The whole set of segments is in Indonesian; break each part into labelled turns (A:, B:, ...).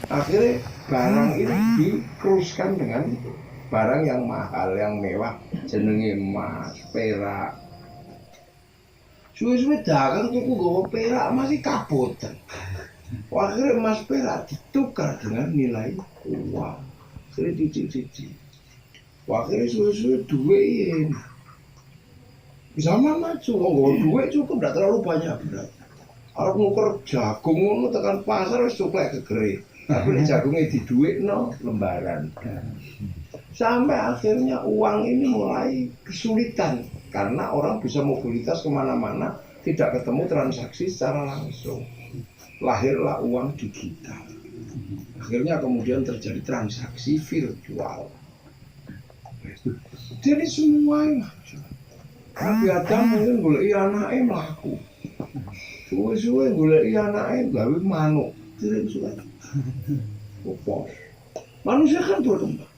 A: Akhirnya barang ini dikruskan dengan barang yang mahal, yang mewah, jenenge emas, perak. Suwe-suwe dagang tuku nggawa perak masih kaboten. Akhirnya emas perak ditukar dengan nilai uang. Jadi cici-cici. Akhirnya suwe-suwe duit. Zaman maju, nggawa duit cukup, tidak terlalu banyak berat. Kalau ngukur jagung ngono tekan pasar wis cukup gegere. Tapi nek jagungnya di duit no lembaran. Sampai akhirnya uang ini mulai kesulitan karena orang bisa mobilitas kemana-mana, tidak ketemu transaksi secara langsung. Lahirlah uang digital. Akhirnya kemudian terjadi transaksi virtual. Jadi semuanya Nabi Adam mungkin golek anake mlaku. Suwe-suwe golek anake gawe manuk. Suwe-suwe. Pos. Manusia kan berkembang.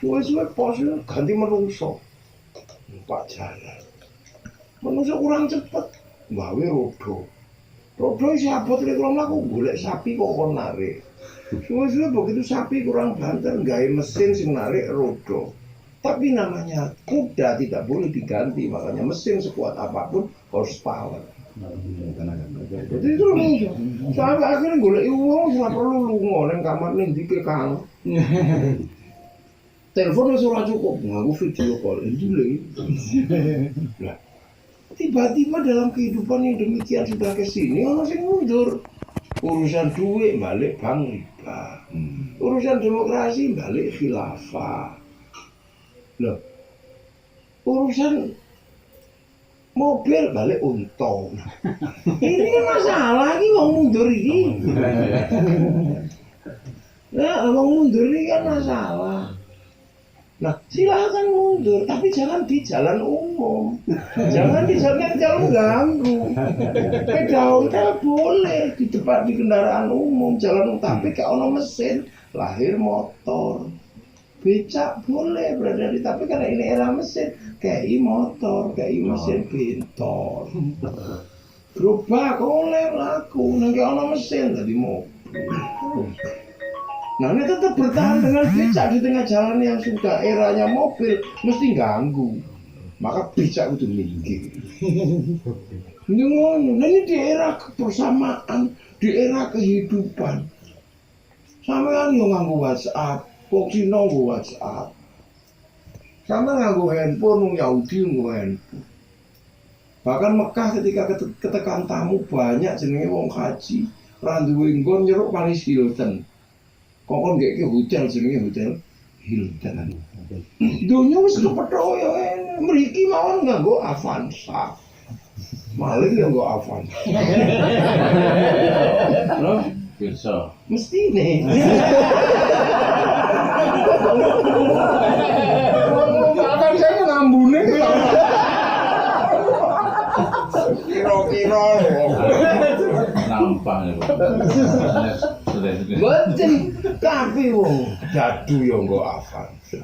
A: Suwe-suwe posnya ganti menungso. Numpak jalan. Menungso kurang cepet, gawe rodo. Rodo siapa tadi kurang laku golek sapi kok kon narik. Suwe-suwe begitu sapi kurang banter, gawe mesin sing narik rodo. Tapi namanya kuda tidak boleh diganti, makanya mesin sekuat apapun horsepower. Jadi itu menungso. Sampai akhirnya golek uang nggak perlu lunga nang kamar ning dike Kang. Telepon wis ora cukup, nganggo video call dulu. Nah, tiba-tiba dalam kehidupan yang demikian sudah kesini, orang sing mundur. Urusan duit balik bank riba, urusan demokrasi balik khilafah. Loh, urusan mobil balik untung. Ini kan masalah, ini mau mundur ini. Nah, mau mundur ini kan masalah. Nah, silakan mundur, tapi jangan di jalan umum. Jangan di jalan ganggu. Sepeda ontel boleh di depan di kendaraan umum, jalan umum, tapi kalau ono mesin, lahir motor. Becak boleh berada di, tapi karena ini era mesin, kayak motor, kayak mesin bentor. Berubah oleh laku, nanti ono mesin tadi mobil. Nah ini tetap bertahan dengan becak di tengah jalan yang sudah eranya mobil, mesti ganggu. Maka becak itu minggir. Nah ini di era kebersamaan, di era kehidupan. Sampean yo nganggo WhatsApp, kok Cina nganggo WhatsApp. Sampean nganggo handphone, Yahudi nganggo handphone. Bahkan Mekah ketika ketekan tamu banyak jenenge wong haji, ra duwe nggon nyeruk Paris Hilton. Kok nggak ke hotel jenenge hotel Hilton. Dunia wis kepethuk ya mriki mawon nganggo Avanza. Maling ya nggo Avanza. Loh, bisa. Mestine. Akan saya ngambune. Kira-kira nampak lho. Betul, tapi wong dadu yo nggo Avanza.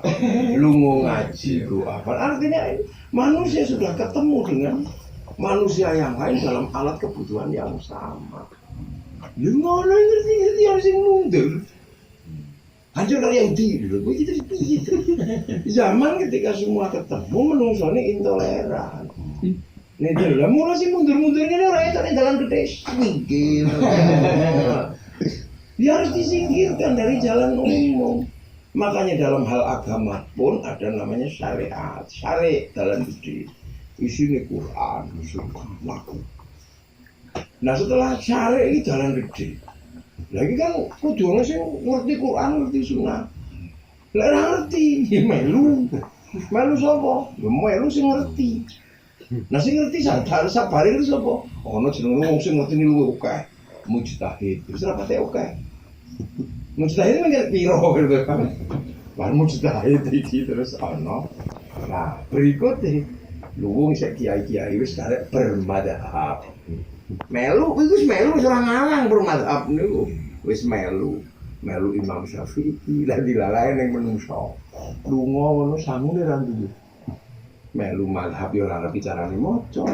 A: Lunga ngaji nggo Avanza. Artinya manusia sudah ketemu dengan manusia yang lain dalam alat kebutuhan yang sama. Lu ngono ngerti harus mundur. Hancur kali Yahudi dulu, begitu begitu. Zaman ketika semua ketemu menungsone intoleran. Nih dulu, mulai sih mundur-mundurnya nih orang itu nih jalan gede, minggir. Dia harus disingkirkan dari jalan umum. Makanya dalam hal agama pun ada namanya syariat, syari jalan gede. Isinya Quran, sunnah, laku. Nah setelah syari ini jalan gede. Lagi kan kudu sih ngerti Quran, ngerti sunnah. Lah ngerti, ya melu. Melu sapa? Ya melu sing ngerti. Nah sing ngerti sabare itu sapa? Ono jenenge wong sing ngerti luwih akeh. Mujtahid. Wis rapate akeh. Mujtahid mengerti piro gitu kan. Lan mujtahid iki terus ono. Nah, berikutnya luwung sik kiai-kiai wis karek bermadhab. Melu wis melu ora ngalang bermadhab niku. Wis melu Imam Syafi'i lah dilalae ning menungso. Lunga ngono sangune ra duwe. Melu madhab ya ora ngerti carane maca.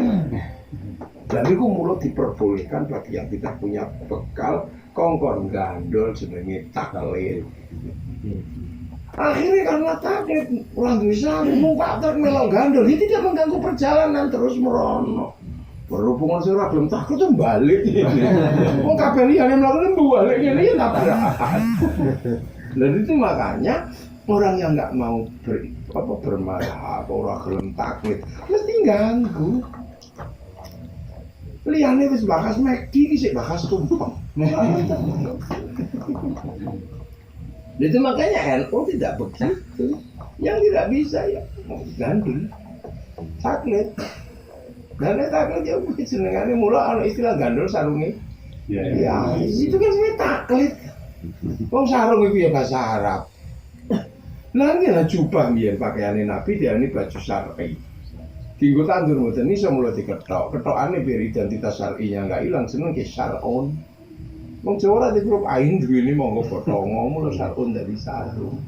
A: Dan itu mulai diperbolehkan bagi yang tidak punya bekal kongkon gandul jenenge taklid. Akhirnya karena taklid orang bisa mung Pak Tek melok gandul, ini tidak mengganggu perjalanan terus merono. Berhubungan surah belum takut tuh balik. Wong kabeh liyane mlaku balik ngene ya tabrakan. Dan itu makanya orang yang nggak mau bermarah, orang gelem taklid mesti ganggu. Liyane wis bakas meki sik bakas tumpeng. Itu makanya NU tidak begitu. Yang tidak bisa ya gandul, taklid. Dan taklid ya senengane mula ana istilah gandul sarunge. Ya, itu kan sebenarnya taklid. Wong sarung itu ya bahasa Arab. Lah ngene jubah mbiyen pakaiane Nabi diarani baju syar'i. Dinggo tandur mboten iso mula diketok. Ketokane biar identitas syar'inya enggak hilang seneng ke syar'un. Wong Jawa ora dikrup ain duwene monggo potongo mula syar'un dari sarung.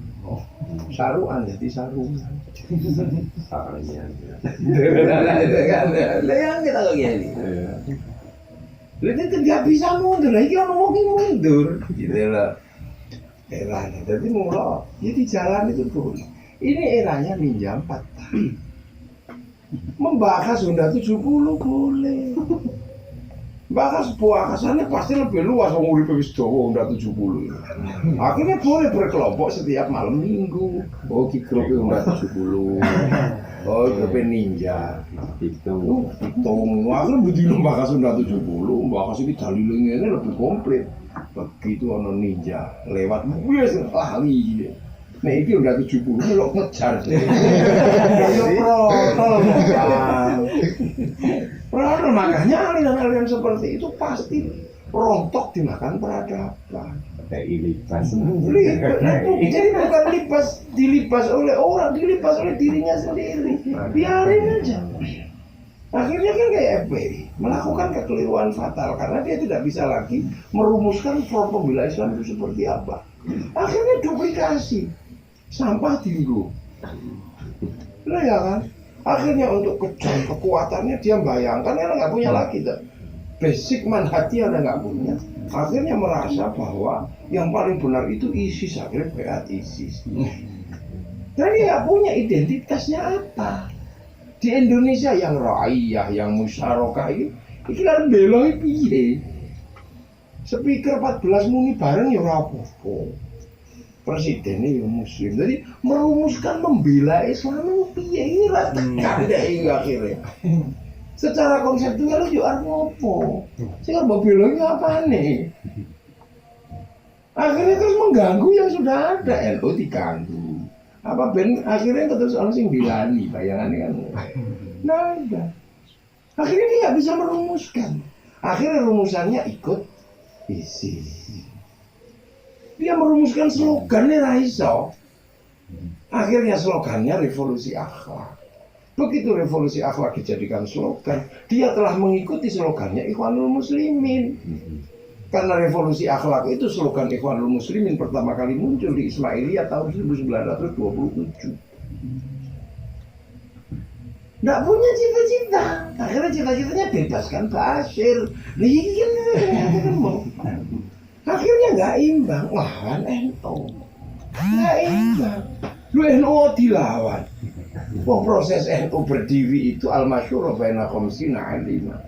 A: Saruan jadi sarungan. Sarungan. Lah yang kita kok gini. Lihat tidak bisa mundur, lagi orang mau mundur, gitu lah. Eranya, jadi mula, jadi jalan itu boleh. Ini eranya Ninja 4. Membahas Honda 70 boleh. Bahas sebuah akasannya pasti lebih luas, orang uripe wis dawa Honda 70. Akhirnya boleh berkelompok setiap malam minggu. Oh, ki grup Honda 70. Oh, grup Ninja. Hitung. Akhirnya begitu bahas Honda 70, bahas ini dalilnya ini lebih komplit. Begitu ono Ninja lewat wis lali. Nah, ini Honda 70 melok ngejar. Ya protol. Protol makanya aliran-aliran seperti itu pasti rontok dimakan peradaban.
B: Kayak libas.
A: Jadi bukan dilibas oleh orang, dilibas oleh dirinya sendiri. Biarin aja. Akhirnya kan kayak FPI melakukan kekeliruan fatal karena dia tidak bisa lagi merumuskan front pembela Islam itu seperti apa. Akhirnya duplikasi, sampah tinggu. Nah ya kan, akhirnya untuk kejar kekuatannya dia bayangkan dia nggak punya lagi tuh. Basic manhati ada nggak punya. Akhirnya merasa bahwa yang paling benar itu ISIS, akhirnya beat ISIS. Dan dia nggak punya identitasnya apa. Di Indonesia yang raiyah, yang musyarakah ini kan beloi piye. Speaker 14 muni bareng ya ora apa-apa. Presidennya ya muslim. Jadi merumuskan membela Islam itu piye iki ra tekan deh akhirnya. Secara konseptual yo arep ngopo? Sing arep beloi apane? Akhirnya terus mengganggu yang sudah ada, NU diganggu. Apa ben akhirnya terus orang sing bilani bayangannya kan nah ada. Akhirnya dia nggak bisa merumuskan. Akhirnya rumusannya ikut ISIS. Dia merumuskan slogannya raiso. Akhirnya slogannya revolusi akhlak. Begitu revolusi akhlak dijadikan slogan, dia telah mengikuti slogannya Ikhwanul Muslimin. Karena revolusi akhlak itu slogan Ikhwanul Muslimin pertama kali muncul di Ismailiyah tahun 1927. Nggak punya cita-cita. Akhirnya cita-citanya bebaskan Bashir. Akhirnya nggak imbang. Lawan NU. Nggak imbang. Lu NU dilawan. Wah, proses NU berdiri itu al-masyhur baina khamsina alima.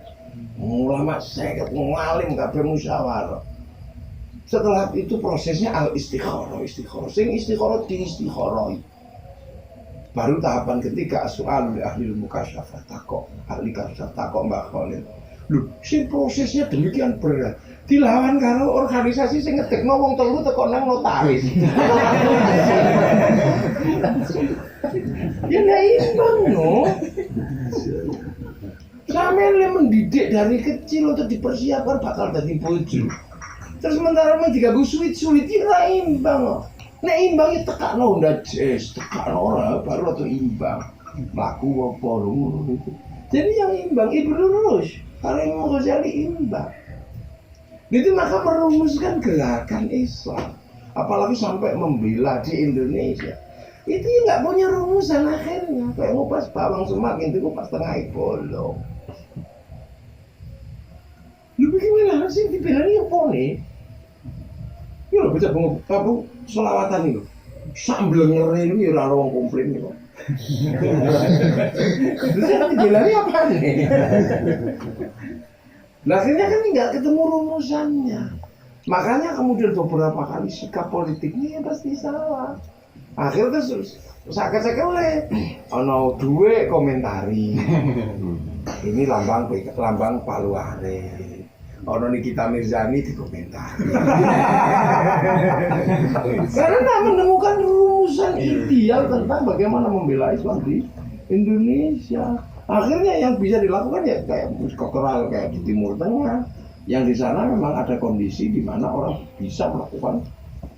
A: Ulama seket ngalim kabeh musyawarah. Setelah itu prosesnya al-istikharah, sing istikharah diistikharah. Baru tahapan ketiga soal ahli mukasyafah takok, ahli kasyaf takok Mbak Khalil. Lho, si prosesnya demikian berat. Dilawan karo organisasi sing ngedekno wong telu teko nang notaris. Ya nggak imbang no. Sampeyan mendidik dari kecil untuk dipersiapkan bakal jadi bojo. Terus sementara diganggu sulit-sulit ora imbang. Nek imbangnya tekakno ndak jes, tekakno ora baru atau imbang. Laku apa ngono itu. Jadi yang imbang Ibnu Rushd, kalau Imam Ghazali imbang. Itu maka merumuskan gerakan Islam, apalagi sampai membela di Indonesia. Itu nggak punya rumusan akhirnya. Kayak ngupas bawang semakin itu ngupas tengah bolong. Lu bagaimana sih dibela ini apa nih? Iki lho baca bunga apa selawatan iki lho. Sambil ngeri iki ora ono wong komplain kok. Terus jelani apa nih? Nah, akhirnya kan nggak ketemu rumusannya. Makanya kemudian beberapa kali sikap politiknya ya pasti salah. Akhirnya terus sakit-sakit oleh ono dua komentari. Ini lambang Paluare. Ono Nikita Mirzani dikomentari. Karena tak menemukan rumusan ideal tentang bagaimana membela Islam di Indonesia. Akhirnya yang bisa dilakukan ya kayak Kokral kayak di Timur Tengah, yang di sana memang ada kondisi di mana orang bisa melakukan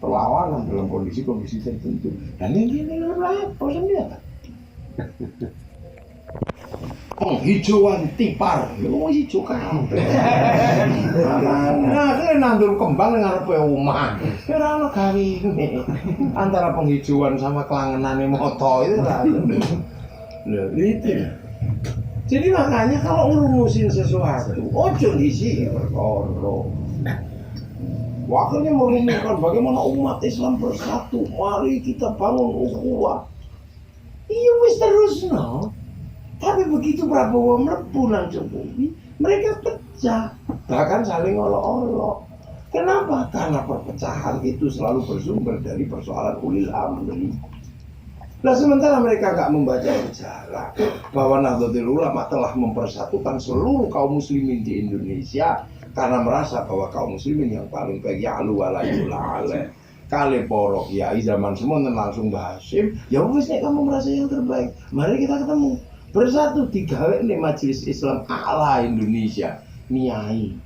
A: perlawanan dalam kondisi-kondisi tertentu. Dan ini apa sebenarnya? Penghijauan tipar, lu hijau kabeh. Nah, akhirnya nandur kembang ngarepe omah. Ora ono gawine. Antara penghijauan sama kelangenane moto itu lah. Lho, itu. Jadi makanya kalau ngerumusin sesuatu, ojo diisi perkara. Wakilnya merumuskan bagaimana umat Islam bersatu. Mari kita bangun ukhuwah. Iya wis terus no. Tapi begitu Prabowo mlebu nang Jokowi, mereka pecah, bahkan saling olok-olok. Kenapa? Karena perpecahan itu selalu bersumber dari persoalan ulil amri. Nah sementara mereka nggak membaca sejarah bahwa Nahdlatul Ulama telah mempersatukan seluruh kaum muslimin di Indonesia karena merasa bahwa kaum muslimin yang paling baik ya'lu wala yu'la kali porok ya zaman semua langsung Basim ya wis nek kamu merasa yang terbaik mari kita ketemu bersatu digawe nih Majelis Islam A'la Indonesia niai.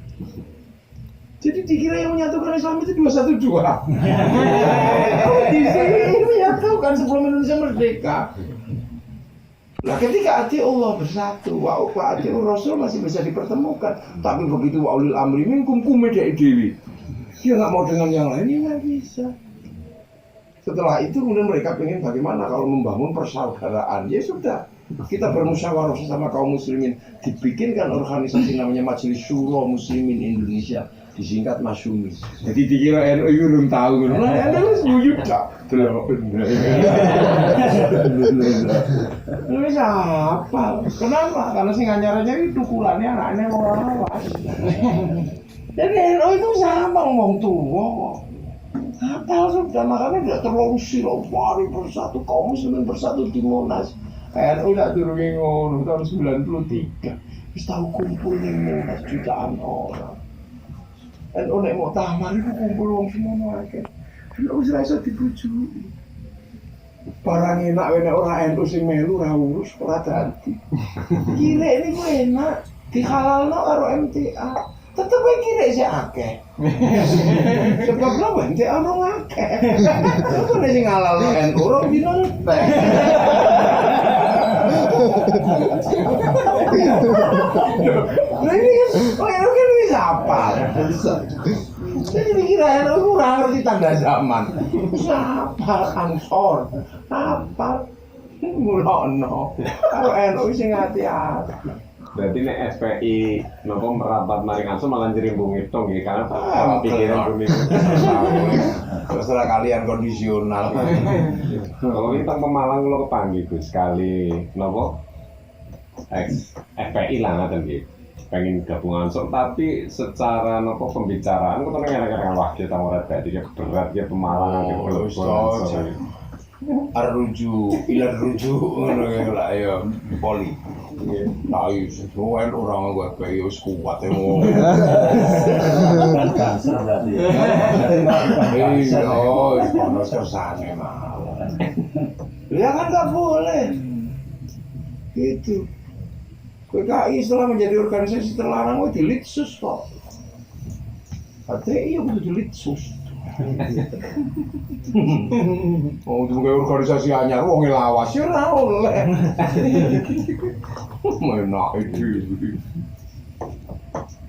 A: Jadi dikira yang menyatukan Islam itu 212. Di sini menyatukan sebelum Indonesia merdeka. Nah ketika hati Allah bersatu, wa hati Rasul masih bisa dipertemukan. Tapi begitu wa ulil amri minkum kumeda dewi, dia nggak mau dengan yang lain, ya nggak bisa. Setelah itu kemudian mereka pengen bagaimana kalau membangun persaudaraan. Ya sudah, kita bermusyawarah sama kaum muslimin. Dibikinkan organisasi namanya Majelis Syuro Muslimin Indonesia. Disingkat Masyumi. Jadi dikira NU itu belum tahu. Nah, NU itu sebuyut tak? Ini siapa? Kenapa? Karena sih nganyaranya itu tukulannya anaknya orang awas. Jadi NU itu sama ngomong tua kok. Apa sudah makanya tidak terlalu silau mari bersatu kaum muslimin bersatu di Monas. NU tidak turunnya ngono tahun 93. Terus tahu kumpul di Monas jutaan orang. NU nek mau tamar itu kumpul wong semono akeh. Nek wis ra iso dibujui. Barang enak nek ora NU sing melu ra urus ora dadi. Kirek niku enak dihalalno karo MTA. Tetep wae kirek sik akeh. Sebab lho MTA ora akeh. Kok nek sing halalno NU ora dino entek. Nah ini kan bisa apa? Jadi dikira NU kurang ngerti tanda zaman. Siapa Ansor? Apa? Mulono. Kalau NU sing hati-hati.
B: Berarti nek SPI nopo merapat maring Ansor malah njerimbung hitung nggih karena pikiran bumi.
A: Terserah kalian kondisional.
B: Kalau kita Pemalang kula kepanggih Gus sekali nopo FPI lah ngaten nggih. Pengen gabung Ansor tapi secara nopo pembicaraan kok ngereng-ngereng wakil ta ora dadi berat ya Pemalang nggih Ansor.
A: Arruju ila ruju ngono ya ayo poli. Nah, itu orang gue kayak wis kuat ngono.
C: Kasar berarti.
A: Oh, panas kersane malah. Ya kan nggak boleh. Gitu. PKI setelah menjadi organisasi terlarang, dilitsus kok. HTI yang butuh dilitsus. Oh, itu kayak organisasi anyar, wong lawas ya ora oleh. Enak itu.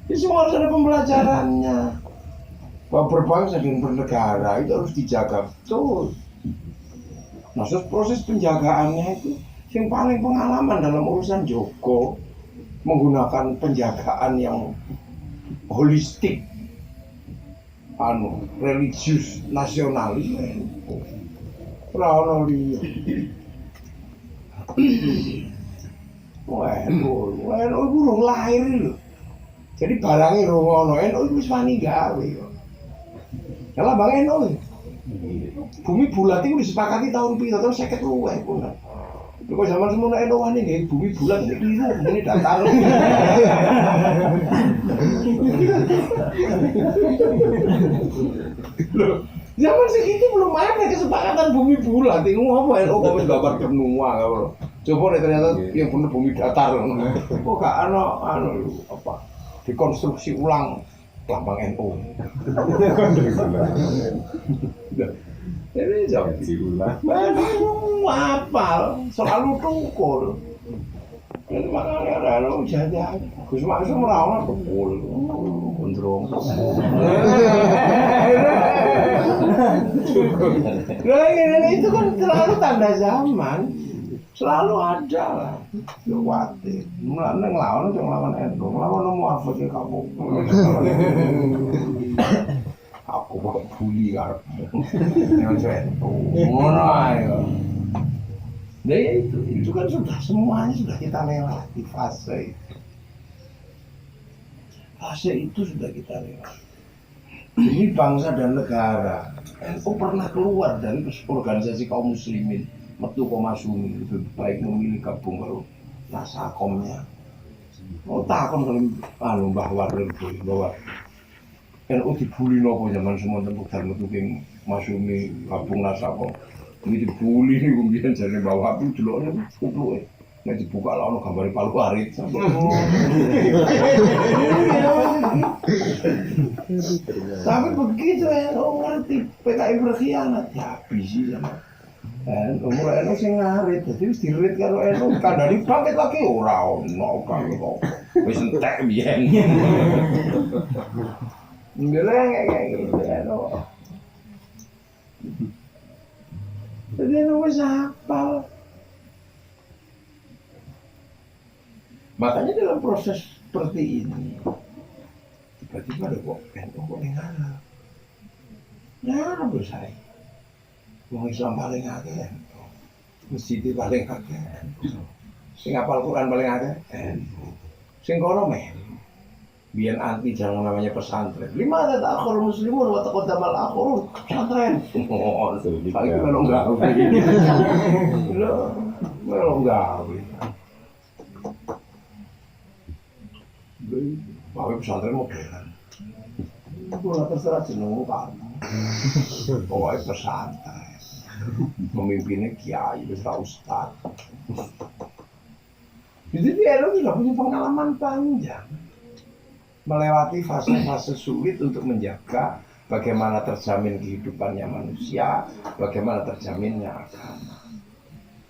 A: Ini semua harus ada pembelajarannya. Bahwa berbangsa dan bernegara itu harus dijaga betul. Nah, proses penjagaannya itu yang paling pengalaman dalam urusan Joko menggunakan penjagaan yang holistik. religius nasionalis ora ono liya. NU urung lahir lho. Jadi barangnya urung ono, NU wis wani gawe kok. Lah Bang NU. Bumi bulat itu disepakati tahun 1952 pun. Kok zaman semono NU wani nggih bumi bulat iki keliru, ini datar. Zaman segitu belum ada kesepakatan bumi bulat. Itu apa NU kok wis gambar benua kalau. Coba ternyata yang bener bumi datar. Kok gak anu apa dikonstruksi ulang lambang NU. Ini jauh diulang. Apal selalu tukul. Ini makanya ada jajan. Gus Maksum ora ono tukul. Gondrong. Itu kan terlalu tanda zaman. Selalu ada lah, khawatir. Mulane nglawan nglawan NU, nglawan muafat ya kamu. Aku kok bully karepmu. Yang NU. Ngono ae. Nah itu kan sudah semuanya sudah kita lewati fase. Fase itu sudah kita lewati. Ini bangsa dan negara. NU pernah keluar dari organisasi kaum muslimin. Metu Komasumi lebih baik memilih gabung karo Nasakomnya. Oh takon kalau Mbah Waril bahwa NU dibuli nopo zaman semua tembuk dan metu king Masumi gabung Nasakom. Ini dibuli nih kemudian jadi Mbah Waril delokne kupluke. Nek dibuka lah ono gambare Palu Arit. Tapi begitu NU ngerti PKI berkhianat ya bisi sama. Umur NU sing ngarit, jadi wis dirit karo NU kandhani bangkit lagi ora ono bangkit kok. Wis entek biyen. Ngeleng gitu NU. Jadi NU wis hafal. Makanya dalam proses seperti ini tiba-tiba ada kok NU kok ngalah. Ya apa saya? Wong Islam paling akeh, masjid paling akeh, sing hafal Quran paling akeh, sing kono meh, biar anti jangan namanya pesantren. 5 ada akhir muslimun, wa taqaddamal akhirun pesantren. Oh, paling melong gawe. Melong gawe. Bawa pesantren modern. Bola terserah jenengmu kan. Pokoknya pesantren. Pemimpinnya kiai, besar ustad. Jadi dia sudah punya pengalaman panjang melewati fase-fase sulit untuk menjaga bagaimana terjamin kehidupannya manusia, bagaimana terjaminnya agama.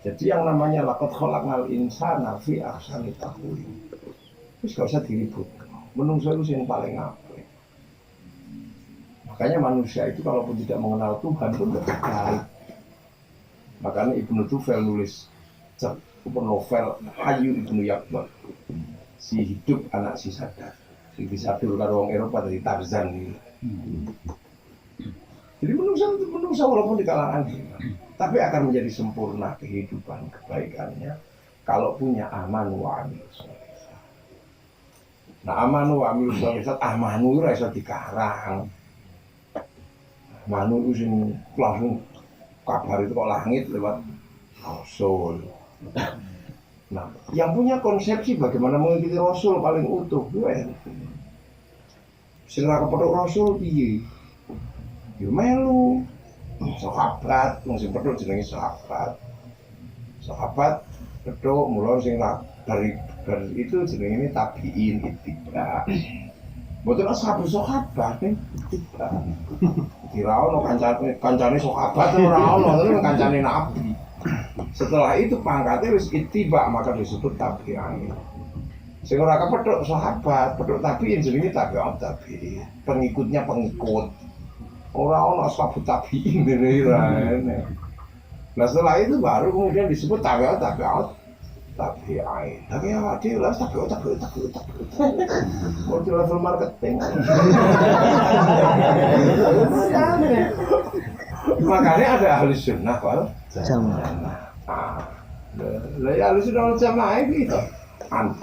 A: Jadi yang namanya laqad khalaqnal insana fi ahsani taqwim. Terus gak usah diributkan. Menungso itu yang paling apik. Makanya manusia itu kalaupun tidak mengenal Tuhan pun tidak baik. Makanya Ibnu Tufel nulis novel Hayu Ibnu Yaqbar, si hidup anak si sadar, si disadur karo wong Eropa dari Tarzan ini. Jadi menungsa walaupun di kalangan kita, tapi akan menjadi sempurna kehidupan kebaikannya kalau punya aman wa amil sholihat. Nah aman wa amil sholihat, amanu ora iso dikarang. Amanu itu langsung kabar itu kok langit lewat Rasul. Nah, yang punya konsepsi bagaimana mengikuti Rasul paling utuh, gue. Sing ra kepethuk Rasul piye? Yo melu. Sahabat, wong sing pedhot jenenge sahabat. Sahabat pedhot mulai sing dari itu jenenge tabiin ittiba. Mboten ashabu sahabat nih, ittiba. Kira ono kancane sahabat ora ono, tapi kancane nabi. Setelah itu pangkatnya wis ittiba maka disebut tabi'in. Sing ora kepethuk sahabat, pedhot tabi'in jenenge tabi'ut tabi'in. Pengikutnya pengikut. Ora ono ashabu tabi'in dene ora. Nah setelah itu baru kemudian disebut tabi'ut tabi'ut tapi awak dhewe lah tapi otak. Kok level marketing. Makanya ada ahli sunnah wal jamaah. Lah ya ahli sunnah wal jamaah itu an.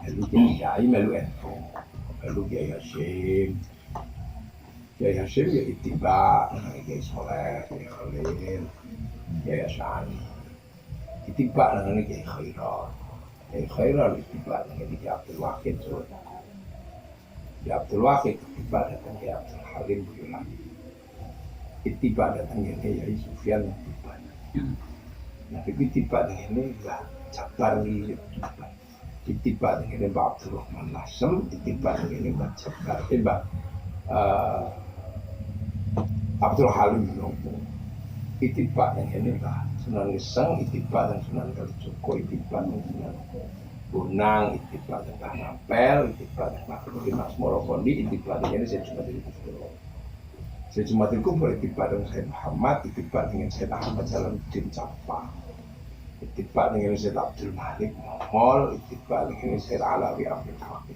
A: Melu kiai melu info. Melu kiai Hasyim ya ittiba, kiai Soleh, kiai Khalil, kiai Asani. Ittiba dengan kiai Khairat. Kiai Khairat ittiba dengan kiai Abdul Wahid. Kiai Abdul Wahid ittiba dengan kiai Abdul Halim Boyolali. Ittiba dengan kiai Sufyan ittiba. Nah, ittiba dengan ini lah Jabari ittiba. Ittiba dengan Mbak Abdul Rahman Lasem, ittiba dengan ini Mbak Jabar, Abdul Halim Nopo. Ittiba yang ini lah Sunan Geseng, ittiba dan Sunan Kalijogo, ittiba dan Sunan Bonang, ittiba dan Ampel, ittiba dan Mas Morokondi, ittiba dengan ini saya cuma dari Kubro. Saya cuma dari Kubro, ittiba dengan Sayyid Muhammad, ittiba dengan Sayyid Ahmad Jalaluddin Capa, ittiba dengan Sayyid Abdul Malik Mohol, ittiba dengan Sayyid Alawi Abdul Haqi,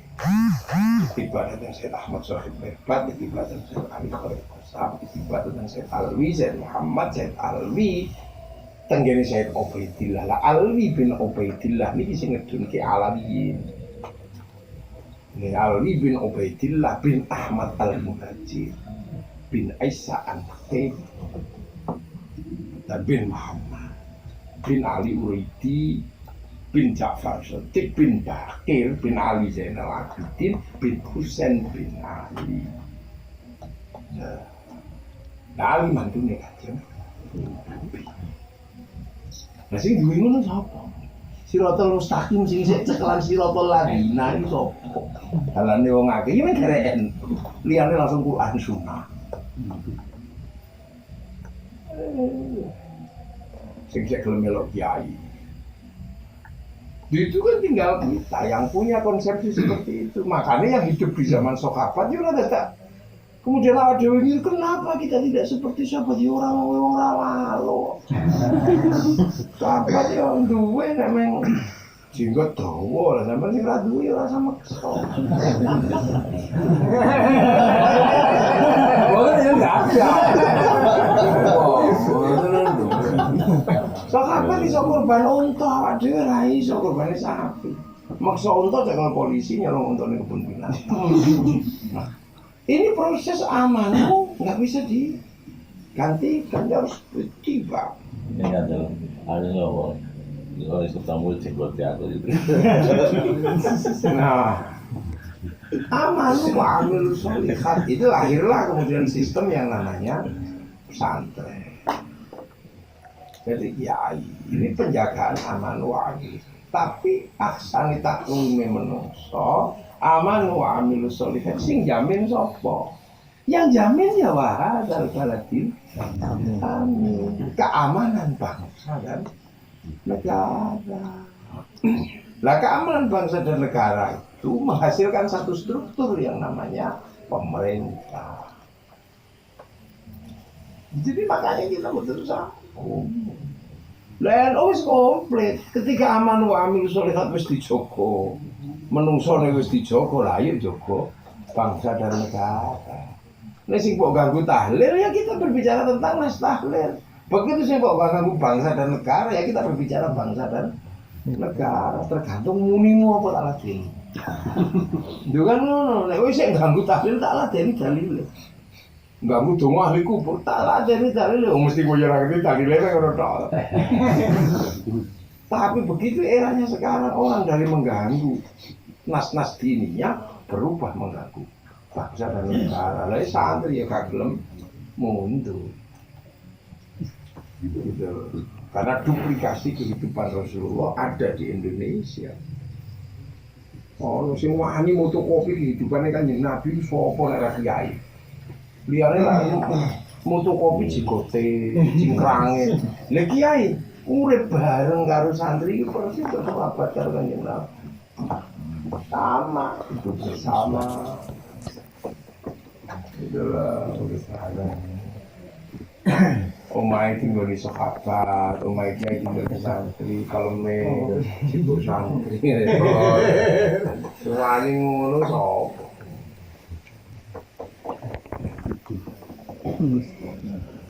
A: ittiba dengan Sayyid Ahmad Sohib Merbat, ittiba dengan Sayyid Ali Khalid Qasam, ittiba dengan Sayyid Alwi, Sayyid Muhammad, Sayyid Alwi, tenggene Sayyid Ubaidillah. Lah Alwi bin Ubaidillah niki sing ngedunke Alawiyin. Nek Alwi bin Ubaidillah bin Ahmad Al-Muhajir bin Isa An-Nakhib dan bin Muhammad bin Ali Uridi bin Ja'far Shadiq bin Bakir bin Ali Zainal Abidin bin Husain bin Ali. Nah, Ali mantune Kanjeng Nabi. Lah sing duwe ngono sapa? Siratal Mustaqim sing sik cekelan Siratal Ladina iki sapa? Dalane wong akeh iki men gereken. Liyane langsung Quran Sunnah. Sing sik gelem melok kiai. Itu kan tinggal kita yang punya konsepsi seperti itu. Makanya yang hidup di zaman sahabat itu ada. Kemudian awak dhewe iki kenapa kita tidak seperti sahabat di orang lalu. Sahabat yang duwe nek meng jenggot dawa lah sampeyan sing ra duwe ora sameksa. Boleh ya enggak ada. Sahabat iso korban unta, awak dhewe ra iso korbane sapi. Maksa unta jangan polisi nyolong untane kebun binatang. Nah, ini proses amanah nggak bisa digantikan, harus tiba.
C: Ini ada ngomong, kalau ketemu jenggot aku itu.
A: Nah, amanah wa amil sholihat itu lahirlah kemudian sistem yang namanya pesantren. Jadi kiai ini penjagaan amanah wa amil. Tapi aksani takwime menungso aman wa amilu sholihat sing jamin sapa? Yang jamin ya wahadzal baladil amin. Keamanan bangsa dan negara. Lah keamanan bangsa dan negara itu menghasilkan satu struktur yang namanya pemerintah. Jadi makanya kita berusaha. Lan wis komplit ketika aman wa amilu sholihat wis dijogo. Menungsone wis dijogo, lah ayo jogo bangsa dan negara. Nek sing kok ganggu tahlil ya kita berbicara tentang nas tahlil. Begitu sing kok ganggu bangsa dan negara ya kita berbicara bangsa dan negara. Tergantung munimu apa tak ladeni. Yo kan ngono, nek wis sing ganggu tahlil tak ladeni dalile. Ganggu donga ahli kubur tak ladeni dalile, mesti koyo ora ngerti dalile ngono tok. Tapi begitu eranya sekarang orang dari mengganggu nas-nas dininya berubah mengganggu bangsa dan negara. Lah santri ya gak gelem mundur. Gitu. Karena duplikasi kehidupan Rasulullah ada di Indonesia. Oh, sing wani motokopi kehidupane Kanjeng Nabi sapa nek ra kiai. Liyane lah motokopi jigote, cingkrange. Lah kiai urip bareng karo santri iki persis sahabat karo Kanjeng Nabi. Sama, hidup bersama. Itulah urusan. Omahe tinggal di sahabat, omahe kiai tinggal di santri, kaleme ibu santri. Wani ngono sapa?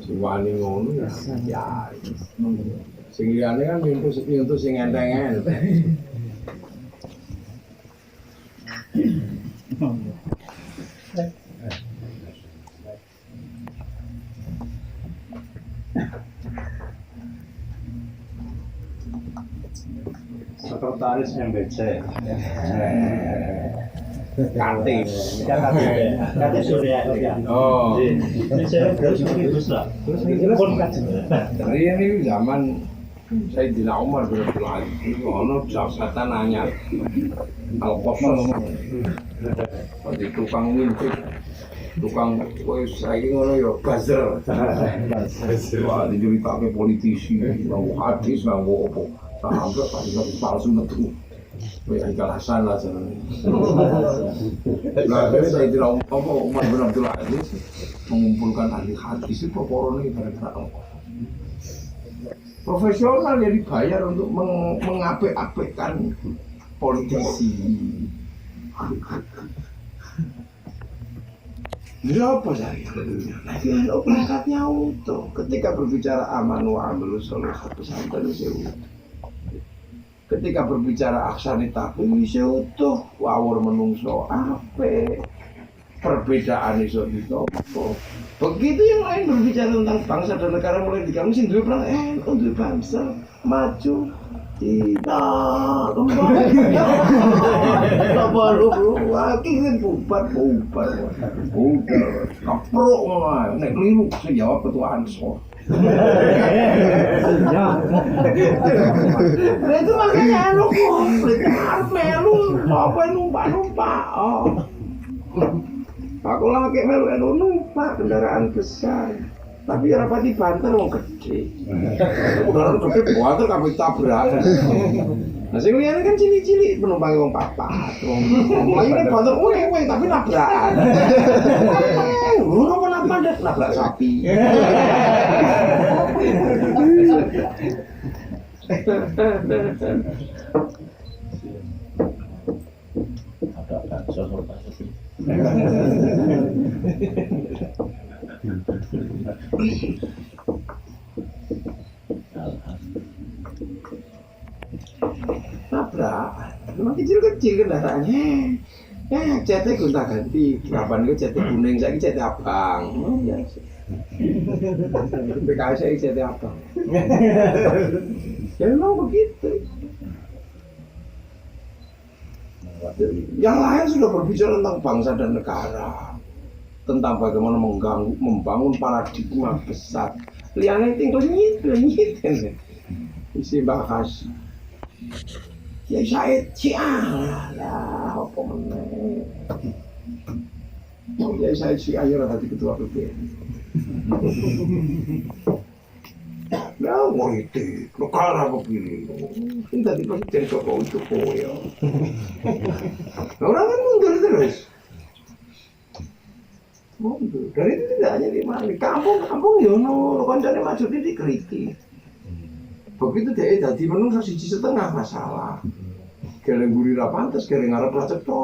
A: Wani ngono ya. Sing liyane kan nyentuh sing enteng-enteng.
D: Sekretaris MBC.
A: Kantin.
D: Kata Surya.
A: Oh.
D: Ini saya terus besar. Terus ini pun
A: Dari ini zaman saya di Umar berbulan itu ono jabatan nanya Al-Qasas di tukang ngintip tukang wis saiki ngono ya buzzer wah diceritake politisi mau hadis mau opo sampai hadis palsu metu ya kalasan lah jenenge lah saya di Umar bin Abdul Aziz mengumpulkan ahli hadis itu poporone gara-gara profesional yang dibayar untuk mengapik-apikkan politisi. Ini apa saya? Nanti ada perangkatnya utuh. Ketika berbicara aman wa amalu sholihah pesantren bisa utuh. Ketika berbicara aksani taklim bisa utuh. Wawur menungso apik. Perbedaan iso ditopo. Begitu yang lain berbicara tentang bangsa dan negara mulai di kamu sih dulu perang untuk bangsa maju tidak kembali apa lu akhirnya bubar udah kaprok mah nek keliru saya jawab ketua ansor nah itu makanya lu komplit melu apa numpak oh aku lagi melu numpak kendaraan besar, tapi ya rapati banter wong gede. Kendaraan gede banter kabeh tabrak. Nah sing liyane kan cilik-cilik penumpang wong papat. Wong layune banter weng tapi nabrakan. Ngono apa nabrak sapi.
C: Ada sosok
A: Nabrak, memang kecil-kecil kendaraannya. Ya, catnya gonta ganti. Kapan itu catnya kuning, saya catnya abang. Oh, biasa. PKS saya catnya abang. Ya memang begitu. Yang lain sudah berbicara tentang bangsa dan negara, tentang bagaimana membangun paradigma besar. Liane tinggal nyit, isi bahas. Ya saya cialah, apa meneh? Ya saya cialah hati ketua PBN. Ya politik, negara begini. Ini tadi Presiden Jokowi ya. Orang kan mundur terus. Mundur. Dan itu tidak hanya di mana, di kampung ya no, kancane maju dikritik. Begitu dia jadi menungso siji setengah masalah. Kele guri ra pantes, kele ngarep ra cetha.